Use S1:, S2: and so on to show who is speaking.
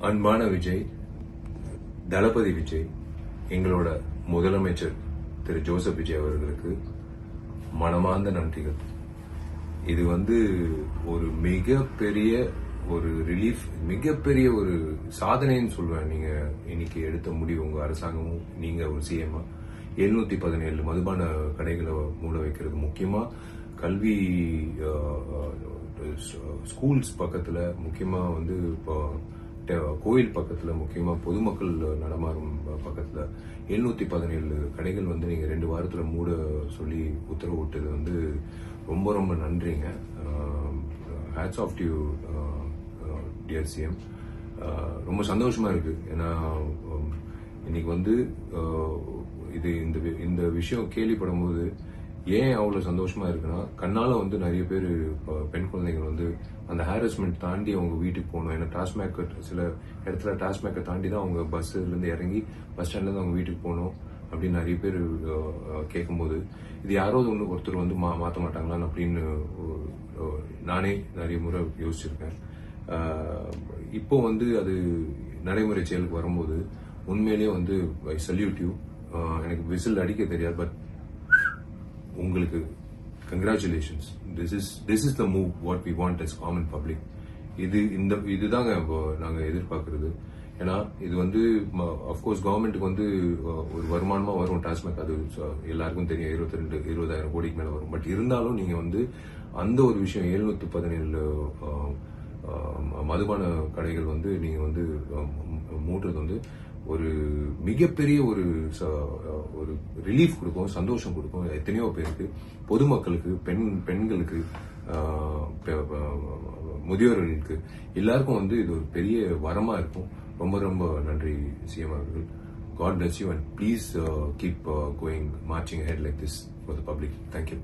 S1: அன்பான விஜய், தளபதி விஜய், எங்களோட முதலமைச்சர் திரு ஜோசப் விஜய் அவர்களுக்கு மனமார்ந்த நன்றிகள். இது ஒரு மிகப்பெரிய ஒரு ரிலீஃப், மிகப்பெரிய ஒரு சாதனைன்னு சொல்லுவேன். நீங்க இன்னைக்கு எடுத்த முடிவு, உங்க அரசாங்கமும் நீங்க ஒரு சிஎம் 717 மதுபான கடைகளை மூட வைக்கிறது, முக்கியமா கல்வி ஸ்கூல்ஸ் பக்கத்துல, முக்கியமா கோயில் பக்கத்துல, முக்கியமா பொதுமக்கள் நடமாறும் பக்கத்துல 717 கடைகள் நீங்க 2 வாரத்துல மூட சொல்லி உத்தரவு விட்டது ரொம்ப ரொம்ப நன்றிங்க. Hats off to you dear CM. ரொம்ப சந்தோஷமா இருக்கு. ஏன்னா இன்னைக்கு இது இந்த விஷயம் கேள்விப்படும் போது ஏன் அவ்வளவு சந்தோஷமா இருக்குன்னா, கண்ணால நிறைய பேர் பெண் குழந்தைகள் அந்த ஹாரஸ்மெண்ட் தாண்டி அவங்க வீட்டுக்கு போகணும். ஏன்னா டாஸ்மேக் சில இடத்துல டாஸ்மேக்கை தாண்டி தான் அவங்க பஸ்ல இருந்து இறங்கி பஸ் ஸ்டாண்ட்ல இருந்து அவங்க வீட்டுக்கு போகணும் அப்படின்னு நிறைய பேர் கேட்கும்போது, இது யாரோ ஒருத்தர் மாற்ற மாட்டாங்களான்னு அப்படின்னு நானே நிறைய முறை யோசிச்சிருக்கேன். இப்போ அது நடைமுறை செயலுக்கு வரும்போது உண்மையிலேயே ஐ சல்யூட் யூ. எனக்கு விசில் அடிக்க தெரியாது, பட் உங்களுக்கு congratulations. This is the move what we want as common public. இதுதாங்க நாங்க எதிர்பார்க்கறது. ஏன்னா இது அப்கோர்ஸ் கவர்மெண்ட்டுக்கு ஒரு வருமானமா வரும் டாஸ்மேக், அது எல்லாருக்கும் தெரியும். 20,000 கோடிக்கு மேல வரும். பட் இருந்தாலும் நீங்க அந்த ஒரு விஷயம் 717 மதுபான கடைகள் நீங்க மூடுறது ஒரு மிகப்பெரிய ஒரு ரிலீஃப் கொடுக்கும், சந்தோஷம் கொடுக்கும் எத்தனையோ பேருக்கு, பொதுமக்களுக்கு, பெண்களுக்கு, முதியோர்களுக்கு, எல்லாருக்கும் இது ஒரு பெரிய வரமா இருக்கும். ரொம்ப ரொம்ப நன்றி சிஎம் அவர்கள். God bless you and please keep going, marching ahead like this for the public. Thank you.